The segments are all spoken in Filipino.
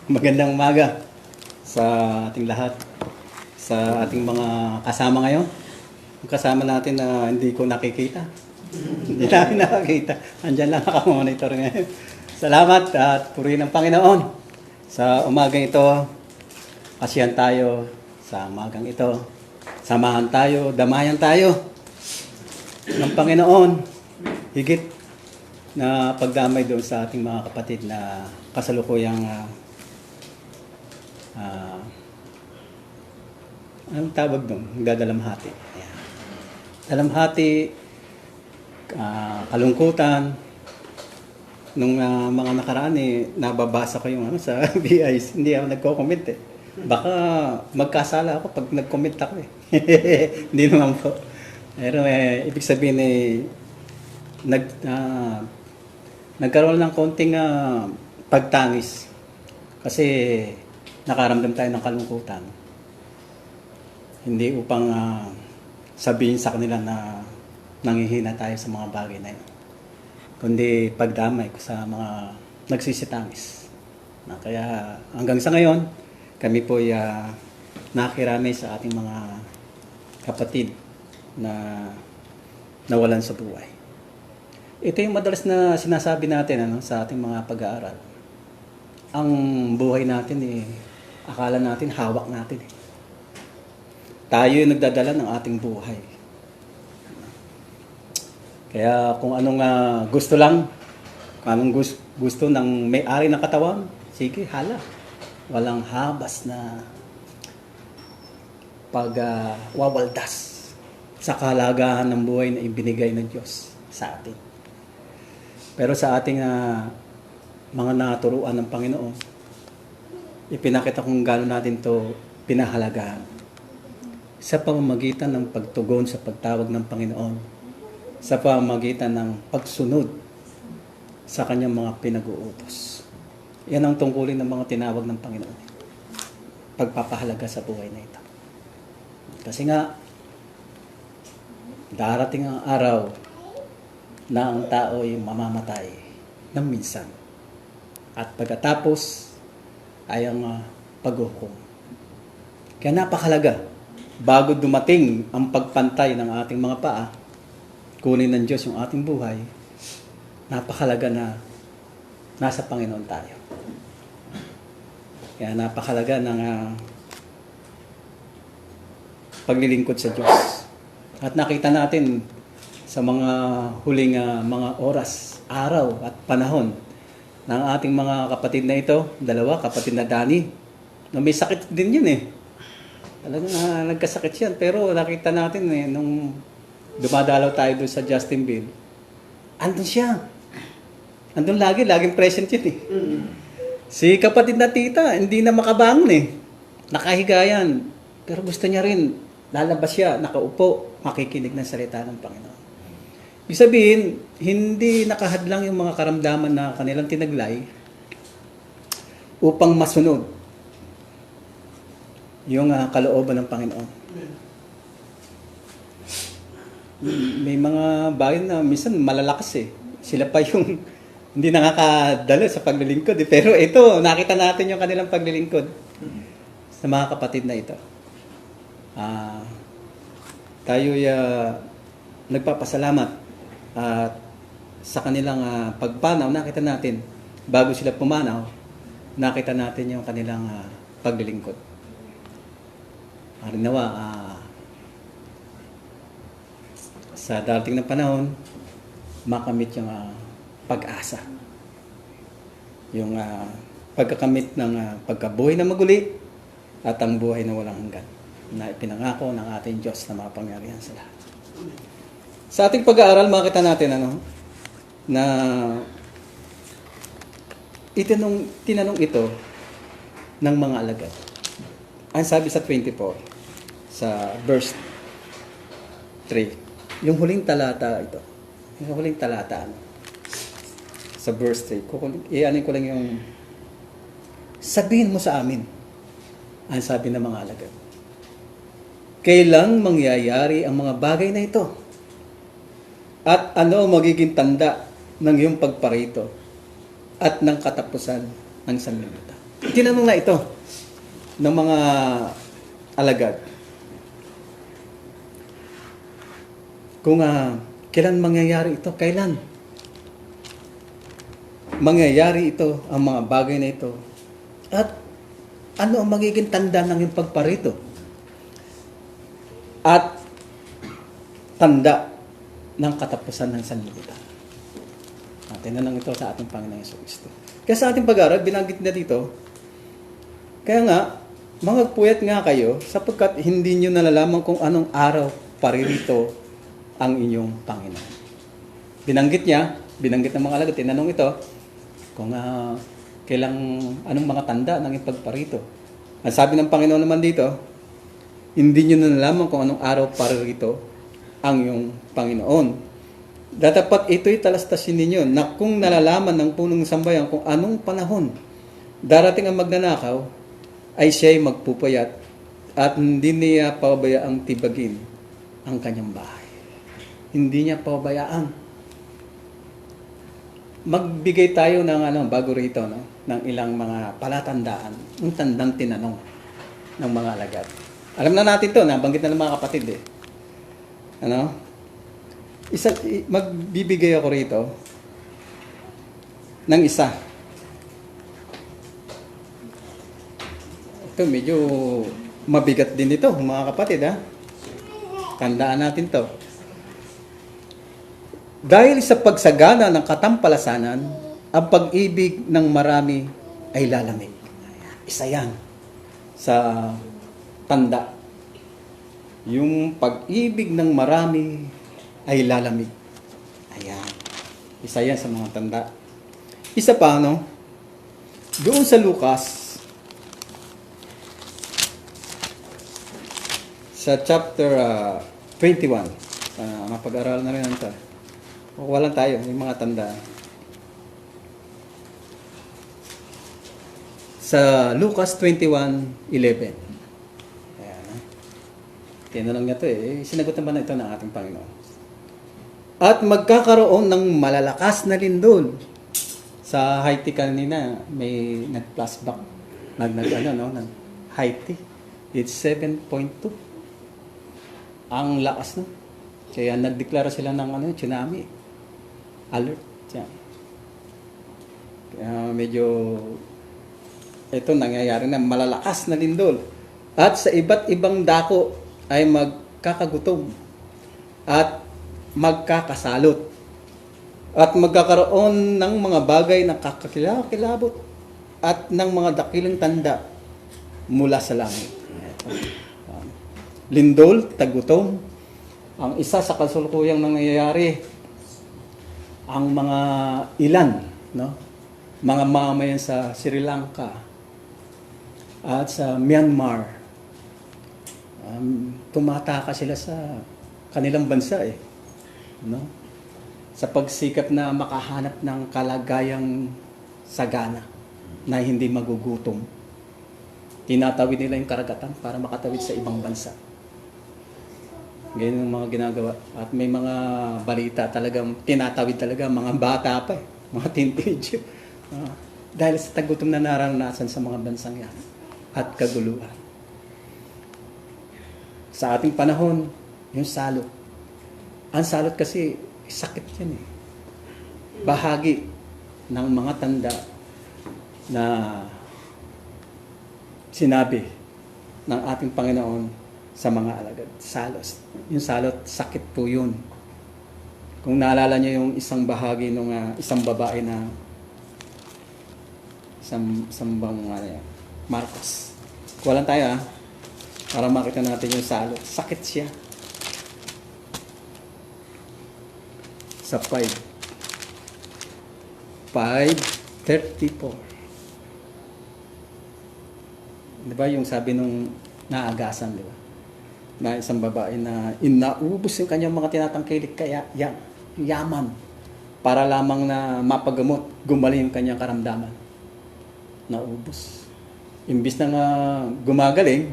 Magandang umaga sa ating lahat, sa ating mga kasama ngayon. Yung kasama natin na hindi ko nakikita. Hindi namin nakikita. Andyan lang nakamonitor ngayon. Salamat at purihin ng Panginoon. Sa umagang ito, kasihan tayo sa umagang ito. Samahan tayo, damayan tayo ng Panginoon. Higit na pagdamay doon sa ating mga kapatid na kasalukuyang anong tawag doon? Gadalamhati. Ayan. Dalamhati, kalungkutan. Nung mga nakaraan nababasa ko yung sa BIs, hindi ako nagko-comment Baka magkasala ako pag nag-comment ako Hindi naman po. Pero ibig sabihin nagkaroon ng konting pagtangis. Kasi nakaramdam tayo ng kalungkutan. Hindi upang sabihin sa kanila na nanghihina tayo sa mga bagay na yun. Kundi pagdamay ko sa mga nagsisitangis. Kaya hanggang sa ngayon, kami po nakiramay sa ating mga kapatid na nawalan sa buhay. Ito yung madalas na sinasabi natin sa ating mga pag-aaral. Ang buhay natin akala natin hawak natin Tayo yung nagdadala ng ating buhay. Kaya kung anong gusto lang, kung anong gusto ng may-ari ng katawan, sige, hala. Walang habas na pagwawaldas sa kahalagahan ng buhay na ibinigay ng Diyos sa atin. Pero sa ating mga naturuan ng Panginoon, ipinakita kung gaano natin to pinahalagahan sa pamamagitan ng pagtugon sa pagtawag ng Panginoon, sa pamamagitan ng pagsunod sa kanyang mga pinag-uupos. Yan ang tungkulin ng mga tinawag ng Panginoon. Pagpapahalaga sa buhay na ito. Kasi nga, darating ang araw na ang tao ay mamamatay ng minsan. At pagkatapos ay ang paghukom. Kaya napakahalaga, bago dumating ang pagpantay ng ating mga paa, kunin ng Diyos yung ating buhay, napakahalaga na nasa Panginoon tayo. Kaya napakahalaga ng paglilingkod sa Diyos. At nakita natin sa mga huling mga oras, araw at panahon ng ating mga kapatid na ito, dalawa, kapatid na Danny, na may sakit din yun Talagang nagkasakit yan. Pero nakita natin nung dumadalaw tayo doon sa Justinville, andun siya. Andun laging present yun Si kapatid na tita, hindi na makabangon Nakahiga yan. Pero gusto niya rin, lalabas siya, nakaupo, makikinig ng salita ng Panginoon. Ibig sabihin, hindi nakahadlang yung mga karamdaman na kanilang tinaglay upang masunod yung kalooban ng Panginoon. May mga bagay na minsan malalakas Sila pa yung hindi nakakadalo sa paglilingkod Pero ito, nakita natin yung kanilang paglilingkod sa mga kapatid na ito. Tayo'y nagpapasalamat at sa kanilang pagpanaw, nakita natin, bago sila pumanaw, nakita natin yung kanilang paglilingkod. Harinawa, sa darating na panahon, makamit yung pag-asa. Yung pagkakamit ng pagkabuhay na maguli at ang buhay na walang hanggan na ipinangako ng ating Diyos na makapangyarihan sa lahat. Sa ating pag-aaral, makita natin na tinanong ito ng mga alagad. Ang sabi sa 24, sa verse 3, yung huling talata ito. Yung huling talata sa verse 3. Ianin ko lang yung sabihin mo sa amin. Ang sabi ng mga alagad. Kailang mangyayari ang mga bagay na ito? At ano magiging tanda ng iyong pagparito at ng katapusan ng sanlibutan? Tinanong na ito ng mga alagad. Kung kailan mangyayari ito? Kailan? Mangyayari ito, ang mga bagay na ito. At ano ang magiging tanda ng iyong pagparito? At tanda ng katapusan ng sanlibutan. Tinanong ito sa ating Panginoong Jesucristo. Kaya sa ating pag-aaral, binanggit na dito, kaya nga, magpuyat nga kayo sapagkat hindi nyo nalalaman kung anong araw paririto ang inyong Panginoon. Binanggit ng mga alagad, tinanong ito, kung anong mga tanda ng ipagparito. Ang sabi ng Panginoon naman dito, hindi nyo nalalaman kung anong araw paririto ang iyong Panginoon. Dapat ito'y talastasin ninyo na kung nalalaman ng punong sambayan kung anong panahon darating ang magnanakaw, ay siya'y magpupuyat at hindi niya pababayaang tibagin ang kanyang bahay. Hindi niya pababayaan. Magbigay tayo ng bago rito, ng ilang mga palatandaan, yung tandang tinanong ng mga alagad. Alam na natin to, nabanggit na ng mga kapatid eh. Magbibigay ako rito ng isa. Ito medyo mabigat din ito, mga kapatid Tandaan natin to. Dahil sa pagsagana ng katampalasanan, ang pag-ibig ng marami ay lalamig. Isa yan sa tanda. Yung pag-ibig ng marami ay lalamig. Ayan. Isa yan sa mga tanda. Isa pa, doon sa Lucas, sa chapter 21, mapag-aral na rin ito. Walang tayo, may mga tanda. Sa Lucas 21:11. Ayan. Tinanong niya ito sinagot naman ito ng ating Panginoon. At magkakaroon ng malalakas na lindol. Sa Haiti kanina, may nag-flashback. Ng Haiti. It's 7.2. Ang lakas Kaya nagdeklara sila ng tsunami alert. Yan. Kaya medyo ito nangyayari na malalakas na lindol. At sa iba't ibang dako ay magkakagutom at magkakasalot. At magkakaroon ng mga bagay na kakakilabot at ng mga dakilang tanda mula sa langit. Lindol, tagutom. Ang isa sa kasulukuyang nangyayari, ang mga ilan, mga mamayan sa Sri Lanka at sa Myanmar, tumataka sila sa kanilang bansa sa pagsikap na makahanap ng kalagayang sagana na hindi magugutom. Tinatawid nila yung karagatan para makatawid sa ibang bansa. Ganyan yung mga ginagawa. At may mga balita talagang tinatawid talaga, mga bata pa mga teenager. Dahil sa tagutom na naranasan sa mga bansang yan at kaguluhan. Sa ating panahon, yung salot. Ang salot kasi, sakit yan Bahagi ng mga tanda na sinabi ng ating Panginoon sa mga alagad. Salos. Yung salot, sakit po yun. Kung naalala niyo yung isang bahagi ng isang babae na Marcos. Kuha lang tayo para makita natin yung salot. Sakit siya. Sa 5:34. Diba yung sabi nung naagasan, diba? Na isang babae na inaubos yung kanyang mga tinatangkilik kaya yaman para lamang na mapagamot, gumaling yung kanyang karamdaman. Naubos. Imbis na gumagaling,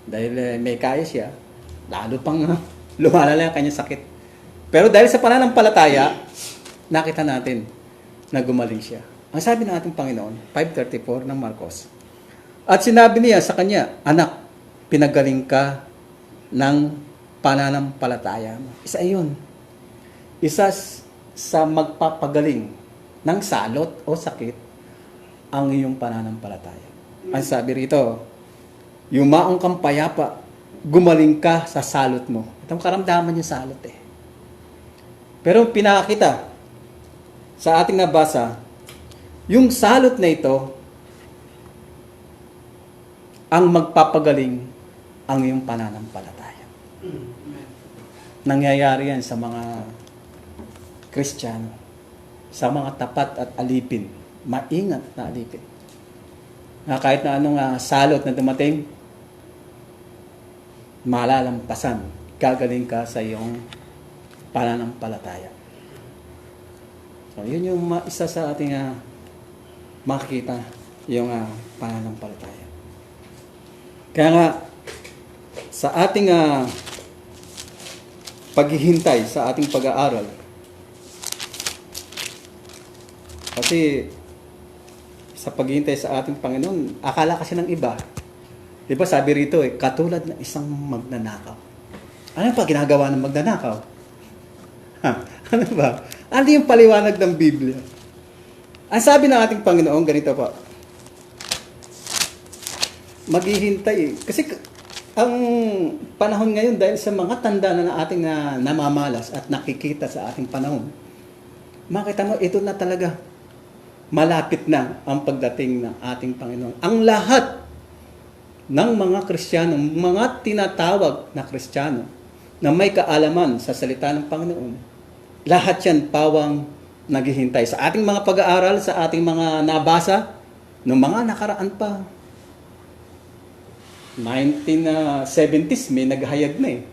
dahil may kaya siya, lalo pang lumalala yung kanyang sakit. Pero dahil sa pananampalataya, nakita natin na gumaling siya. Ang sabi ng ating Panginoon, 5:34 ng Marcos. At sinabi niya sa kanya, anak, pinagaling ka ng pananampalataya mo. Isa yun. Isa sa magpapagaling ng salot o sakit ang iyong pananampalataya. Ang sabi rito, yumaong kang payapa, gumaling ka sa salot mo. Itong karamdaman yung salot eh. Pero pinakita sa ating nabasa, yung salot na ito, ang magpapagaling ang iyong pananampalataya. Nangyayari yan sa mga Kristiyano, sa mga tapat at alipin, maingat na alipin. Na kahit na anong salot na dumating, malalampasan, gagaling ka sa iyong pananampalataya. So, yun yung isa sa ating makikita, yung pananampalataya. Kaya nga, sa ating paghihintay, sa ating pag-aaral, kasi sa paghihintay sa ating Panginoon, akala kasi ng iba, di ba sabi rito katulad ng isang magnanakaw. Ano pa ginagawa ng magnanakaw? Ano ba? Ano yung paliwanag ng Biblia? Ang sabi ng ating Panginoon, ganito po, maghihintay. Kasi ang panahon ngayon dahil sa mga tanda na ating namamalas at nakikita sa ating panahon, makita mo, ito na talaga. Malapit na ang pagdating ng ating Panginoon. Ang lahat ng mga Kristiyano, mga tinatawag na Kristiyano, na may kaalaman sa salita ng Panginoon, lahat yan pawang naghihintay. Sa ating mga pag-aaral, sa ating mga nabasa, noong mga nakaraan pa, 1970s may naghayag na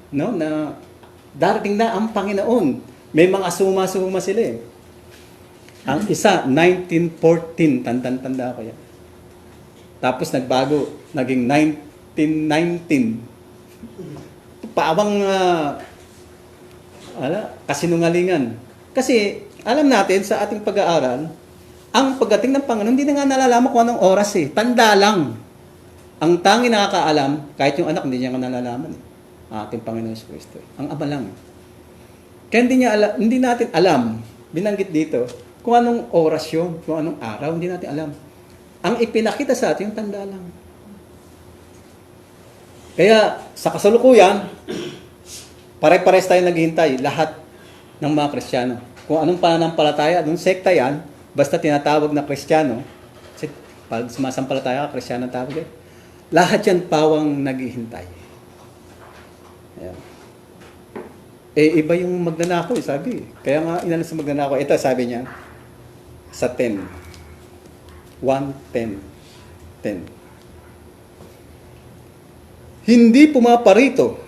no, na darating na ang Panginoon. May mga suma-suma sila eh. Ang isa 1914, tanda ko yan. Tapos nagbago, naging 1919. Pawang kasinungalingan. Kasi alam natin sa ating pag-aaral, ang pagdating ng Panginoon hindi na nga nalalaman kung anong oras eh. Tanda lang. Ang tangi nakakaalam, kahit yung anak, hindi niya nalalaman. Ating Panginoon Kristo. Ang Ama lang. Kaya hindi natin alam, binanggit dito, kung anong oras yun, kung anong araw, hindi natin alam. Ang ipinakita sa atin, yung tanda lang. Kaya, sa kasalukuyan, pare-pares tayo naghihintay, lahat ng mga Kristiyano. Kung anong pananampalataya, anong sekta yan, basta tinatawag na Kristiyano, kasi pag sumasampalataya ka, Kristiyano ang tawag eh. Lahat yan pawang naghihintay. Ayan. Iba yung magnanakaw, sabi. Kaya nga, inano sa magnanakaw. Ito, sabi niya, sa 10. 1:10. 10. Hindi pumaparito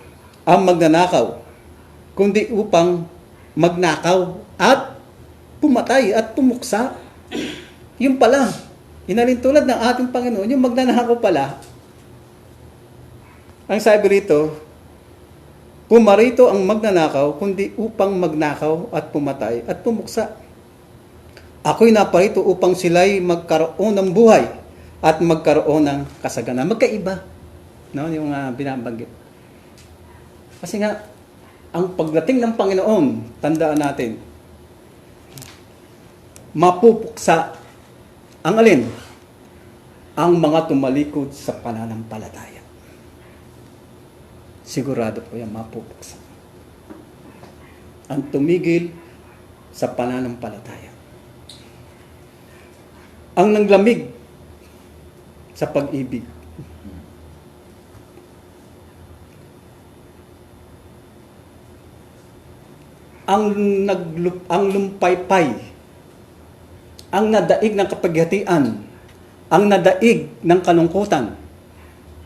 ang magnanakaw, kundi upang magnakaw at pumatay at pumuksa. Yung pala, inalintulad ng ating Panginoon, yung magnanakaw pala, ang sabi rito, pumarito ang magnanakaw, kundi upang magnakaw at pumatay at pumuksa. Ako'y naparito upang sila'y magkaroon ng buhay at magkaroon ng kasaganan. Magkaiba, no? Yung binabanggit. Kasi nga, ang pagdating ng Panginoon, tandaan natin, mapupuksa ang alin? Ang mga tumalikod sa pananampalataya. Sigurado po yan, mapupuksa. Ang tumigil sa pananampalataya. Ang nanglamig sa pag-ibig. Ang lumpaypay, ang nadaig ng kapaghatian, ang nadaig ng kalungkutan,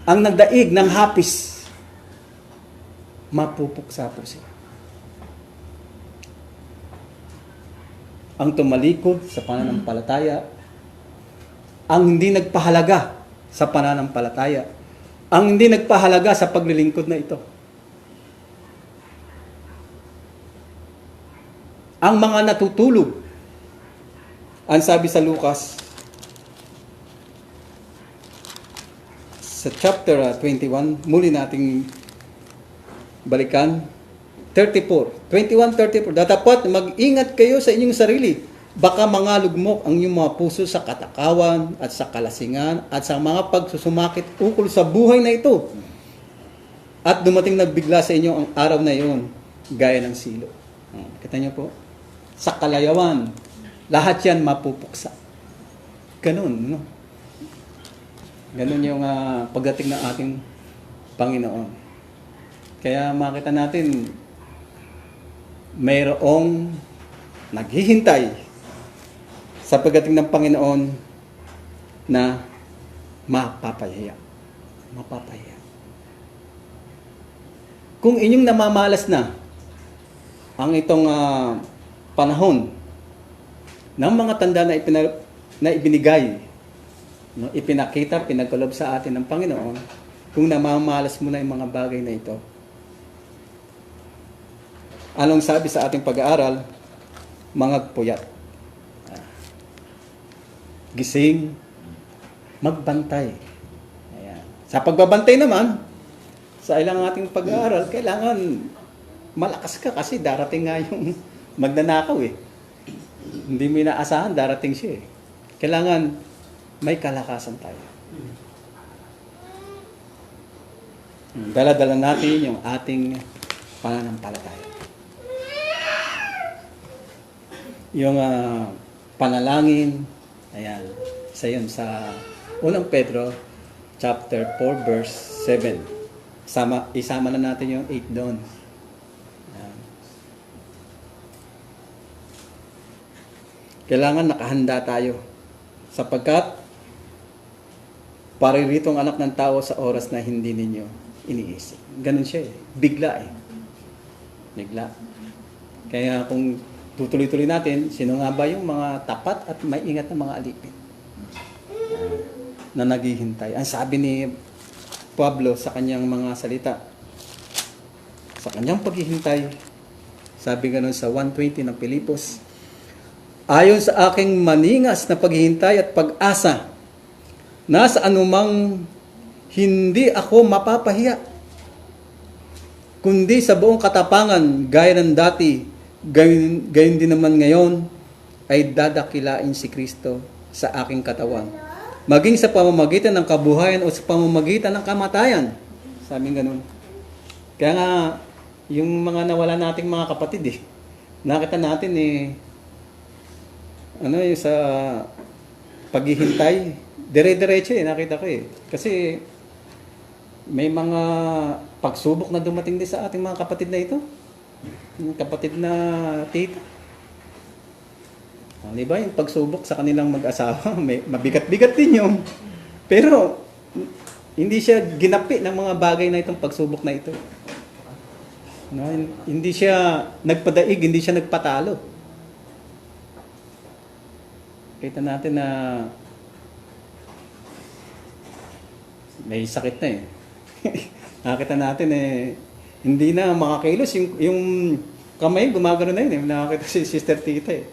ang nadaig ng hapis, mapupuksa po siya. Ang tumalikod sa pananampalataya, ang hindi nagpahalaga sa pananampalataya, ang hindi nagpahalaga sa paglilingkod na ito. Ang mga natutulog, Ang sabi sa Lucas, sa chapter 21, muli nating balikan, 34, 21:34. Dapat mag-ingat kayo sa inyong sarili. Baka mangalugmok ang inyong mga puso sa katakawan at sa kalasingan at sa mga pagsusumakit ukol sa buhay na ito. At dumating nagbigla sa inyo ang araw na iyon, gaya ng silo. Kita niyo po? Sa kalayawan, lahat yan mapupuksa. Ganun, no? Ganun yung pagdating ng ating Panginoon. Kaya makita natin, mayroong naghihintay sa pagdating ng Panginoon na mapapahiya. Mapapahiya. Kung inyong namamalas na ang itong panahon ng mga tanda na ibinigay, no, ipinakita, pinagkalob sa atin ng Panginoon, kung namamalas mo na yung mga bagay na ito, anong sabi sa ating pag-aaral? Mangagpuyat. Gising, magbantay. Ayan. Sa pagbabantay naman, sa ilang ating pag-aaral, kailangan malakas ka kasi darating nga yung magnanakaw eh. Hindi mo inaasahan, darating siya eh. Kailangan may kalakasan tayo. Dala-dala natin yung ating pananampalataya. Yung panalangin, ayan, isa yun sa unang Pedro, chapter 4, verse 7. Isama na natin yung 8 doon. Ayan. Kailangan nakahanda tayo sapagkat paririto ang anak ng tao sa oras na hindi ninyo iniisip. Ganun siya eh. Bigla eh. Bigla. Kaya kung tutuloy-tuloy natin, sino nga ba yung mga tapat at may ingat na mga alipin na naghihintay? Ang sabi ni Pablo sa kanyang mga salita, sa kanyang paghihintay, sabi ganun sa 1:20 ng Pilipos, ayon sa aking maningas na paghihintay at pag-asa, na sa anumang hindi ako mapapahiya, kundi sa buong katapangan, gaya ng dati, gayon din naman ngayon, ay dadakilain si Kristo sa aking katawan. Maging sa pamamagitan ng kabuhayan o sa pamamagitan ng kamatayan. Sabi ganun. Kaya nga, yung mga nawala nating mga kapatid eh, nakita natin eh, yung sa paghihintay, dire-diretso eh, nakita ko eh. Kasi may mga pagsubok na dumating din sa ating mga kapatid na ito. Yung kapatid na tita. Di ba, yung pagsubok sa kanilang mag-asawa, may mabigat-bigat din yun. Pero, hindi siya ginapi ng mga bagay na itong pagsubok na ito. No, hindi siya nagpadaig, hindi siya nagpatalo. Kita natin na may sakit na eh. Nakita natin eh, hindi na makakilos. Yung kamay, gumagano na yun eh. Nakakita si Sister Tita eh.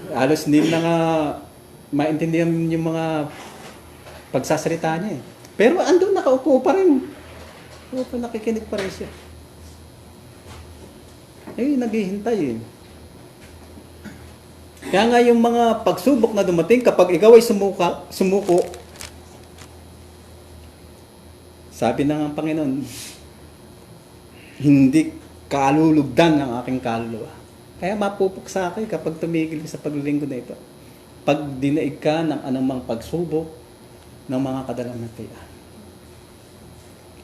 Halos hindi na nga maintindihan yung mga pagsasalita niya eh. Pero andun nakaupo pa rin. Nakikinig pa rin siya. Eh, naghihintay eh. Kaya nga yung mga pagsubok na dumating, kapag ikaw ay sumuko, sabi ng Panginoon, hindi kalulugdan ang aking kaluluwa. Kaya mapupuksa kayo kapag tumigil sa paglilingkod na ito. Pag dinaig ka ng anumang pagsubok ng mga kadalamatian.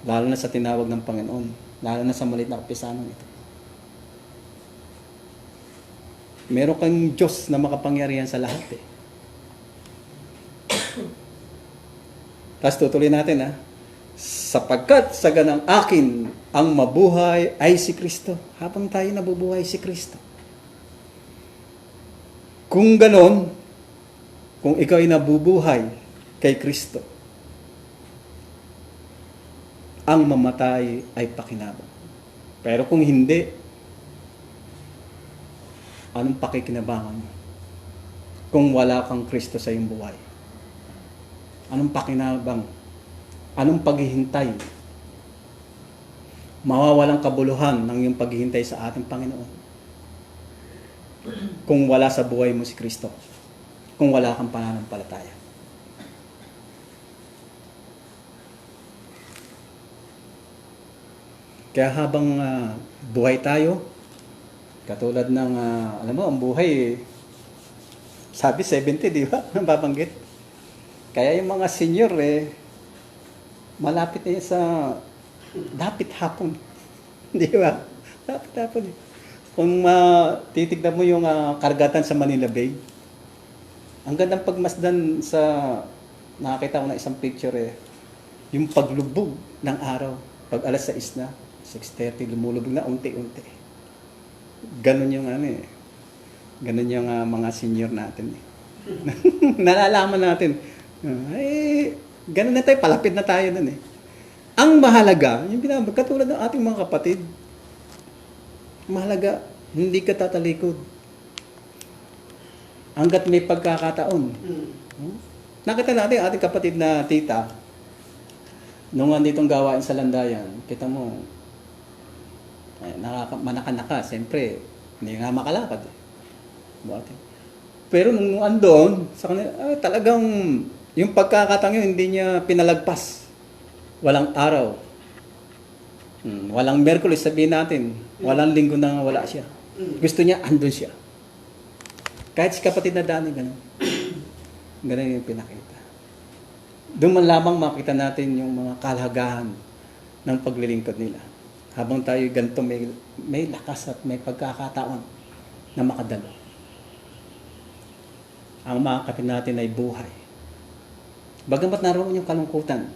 Lalo na sa tinawag ng Panginoon. Lalo na sa maliit na kapisanan ito. Meron kang Diyos na makapangyarihan sa lahat eh. Tapos tutuloy natin sapagkat sa ganang akin ang mabuhay ay si Kristo. Habang tayo nabubuhay si Kristo. Kung ganon, kung ikaw ay nabubuhay kay Kristo, ang mamatay ay pakinabang. Pero kung hindi, Anong pakikinabangan mo kung wala kang Kristo sa iyong buhay? Anong pakinabang? Anong paghihintay? Mawawalang kabuluhan ng iyong paghihintay sa ating Panginoon kung wala sa buhay mo si Kristo, kung wala kang pananampalataya. Kaya habang buhay tayo, katulad ng, alam mo, ang buhay, sabi 70, di ba? Babanggit. Kaya yung mga senior, malapit na yun sa dapit hapon. Di ba? Dapit hapon. Kung titignan mo yung karagatan sa Manila Bay, ang gandang pagmasdan sa, nakakita ko na isang picture, yung paglubog ng araw, pag alas 6 na, 6:30, lumulubog na unti-unti. Ganon yung ganon yung mga senior natin. Nalalaman natin. Ganon na tayo, palapit na tayo nun . Ang mahalaga, yung katulad ng ating mga kapatid, mahalaga, hindi ka tatalikod. Hanggat may pagkakataon. Nakita natin ating kapatid na tita, nung anditong gawain sa landayan, kita mo, manaka-naka, siyempre, hindi nga makalakad. Pero nung andon, sa kanila, talagang, yung pagkakataon yun, hindi niya pinalagpas. Walang araw. Walang Miyerkules, sabihin natin. Walang linggo na wala siya. Gusto niya, andun siya. Kahit si kapatid na Dani, gano'n. Gano'n yung pinakita. Doon man lamang makita natin yung mga kalagahan ng paglilingkod nila. Habang tayo ganito may lakas at may pagkakataon na makadalo. Ang mga kapatid natin ay buhay. Bagamat naroon yung kalungkutan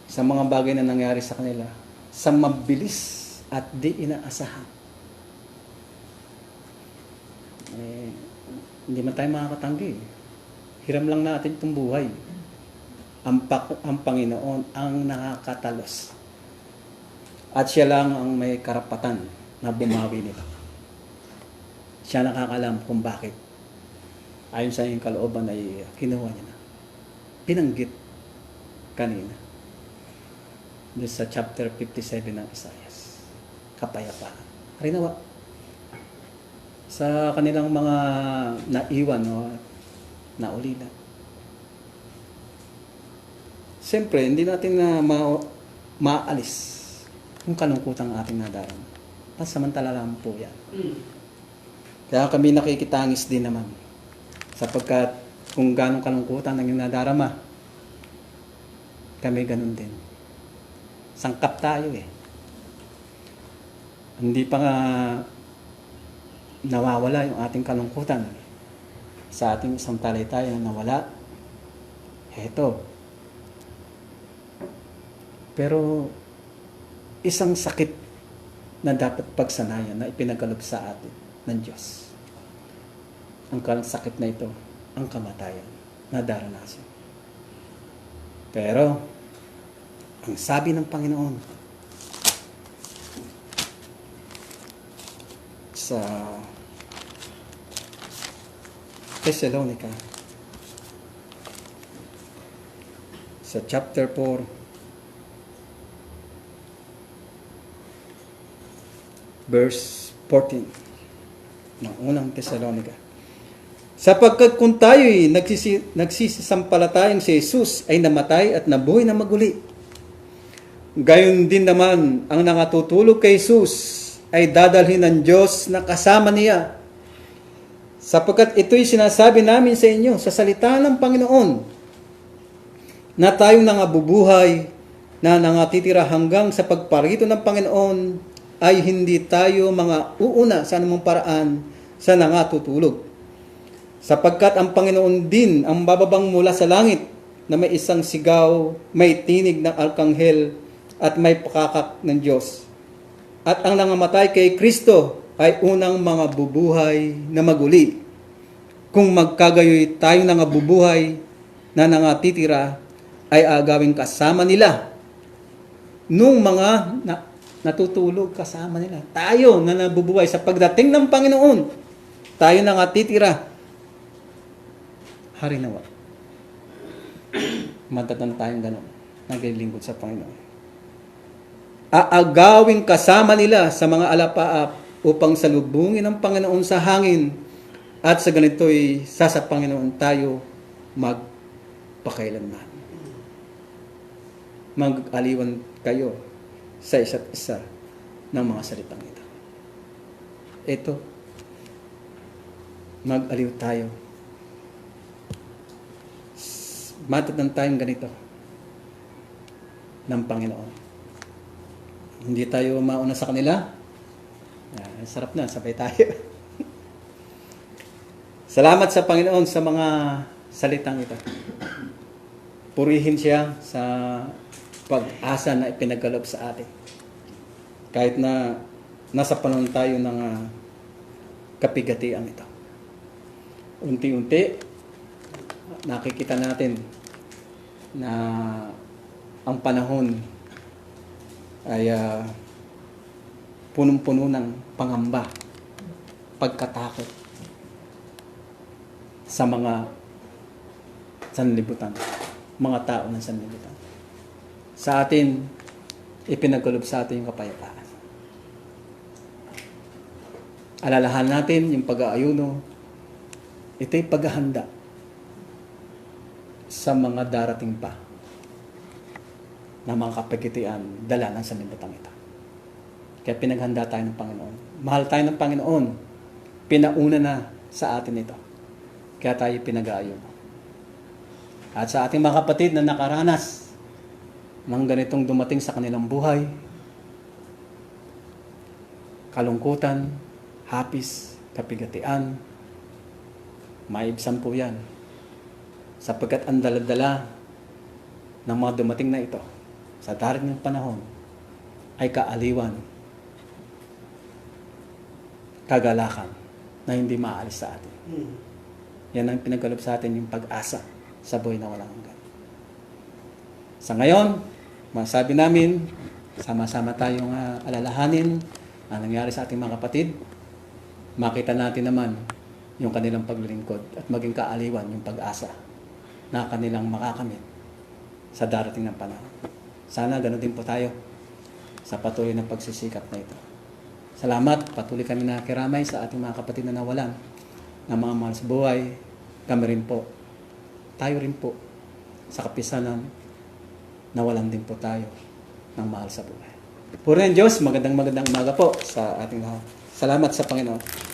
sa mga bagay na nangyari sa kanila, sa mabilis at di inaasahan. Hindi man tayo makakatanggi. Hiram lang natin itong buhay. Ang Panginoon ang nakakatalos. At siya lang ang may karapatan na bumawi nito. Siya nakakalam kung bakit. Ayon sa iyong kalooban ay kinuha niya na. Binanggit kanina. Doon sa chapter 57 ng Isaias. Kapayapaan. Harinawa. Sa kanilang mga naiwan o naulila. Siyempre, hindi natin na maalis yung kalungkutang ating nadarama. Pansamantala lang po yan. Kaya kami nakikitangis din naman. Sapagkat kung ganong kalungkutan ang nadarama, kami ganun din. Sangkap tayo . Hindi pa nga nawawala yung ating kalungkutan. Sa ating isang talaytayan nawala. Heto. Pero isang sakit na dapat pagsanayan na ipinagkaloob sa atin ng Diyos. Ang sakit na ito, ang kamatayan na daranasan. Pero, ang sabi ng Panginoon sa Thessalonica, sa chapter 4, verse 14 ng unang Thessalonica. Sapagkat kung tayo'y nagsisisampalatayang si Jesus ay namatay at nabuhay na maguli, gayon din naman ang nakatutulog kay Jesus ay dadalhin ng Diyos na kasama niya. Sapagkat ito'y sinasabi namin sa inyo sa salita ng Panginoon, na tayong nangabubuhay na nangatitira hanggang sa pagparito ng Panginoon ay hindi tayo mga uuna sa anumang paraan sa nangatutulog. Sapagkat ang Panginoon din ang bababang mula sa langit na may isang sigaw, may tinig ng arkanghel at may pakakak ng Diyos. At ang nangamatay kay Kristo ay unang mga bubuhay na maguli. Kung magkagayoy tayong nangabubuhay na nangatitira ay agawing kasama nila nung mga natutulog kasama nila. Tayo na nabubuhay sa pagdating ng Panginoon tayo na nga titira. Hari nawa. Matatan tayong gano'n. Naglilingkod sa Panginoon. Aagawin kasama nila sa mga alapaap upang salubungin ang Panginoon sa hangin. At sa ganito'y sa Panginoon tayo magpakailanman. Mag-aliwan kayo sa isa't isa ng mga salitang ito. Ito, mag-aliw tayo. Matatan tayong ganito ng Panginoon. Hindi tayo mauna sa kanila. Sarap na, sabay tayo. Salamat sa Panginoon sa mga salitang ito. Purihin siya sa pag-asa na ipinagkaloob sa atin. Kahit na nasa panahon tayo ng kapigatian ito. Unti-unti, nakikita natin na ang panahon ay punong-puno ng pangamba, pagkatakot sa mga sanlibutan, mga tao ng sanlibutan. Sa atin, ipinagkaloob sa atin yung kapayapaan. Alalahan natin yung pag-aayuno, ito'y paghahanda sa mga darating pa na mga kapagitian dala ng sanlibutan ito. Kaya pinaghanda tayo ng Panginoon. Mahal tayo ng Panginoon. Pinauna na sa atin ito. Kaya tayo pinag-aayon. At sa ating mga kapatid na nakaranas ng ganitong dumating sa kanilang buhay, kalungkutan, hapis, kapigatian, maibsan po yan. Sapagkat ang daladala ng mga dumating na ito sa darating ng panahon ay kaaliwan, kagalakan na hindi maalis sa atin. Yan ang pinagkaloob sa atin, yung pag-asa sa buhay na walang hanggan. Sa ngayon, masabi namin, sama-sama tayong alalahanin ang nangyari sa ating mga kapatid. Makita natin naman yung kanilang paglilingkod at maging kaaliwan yung pag-asa na kanilang makakamit sa darating ng panahon. Sana ganoon din po tayo sa patuloy ng pagsisikap na ito. Salamat, patuloy kami nakiramay sa ating mga kapatid na nawalan ng mga mahal sa buhay. Kami rin po, tayo rin po, sa kapisanan, nawalan din po tayo ng mahal sa buhay. Purihin Diyos, magandang umaga po sa ating lahat. Salamat sa Panginoon.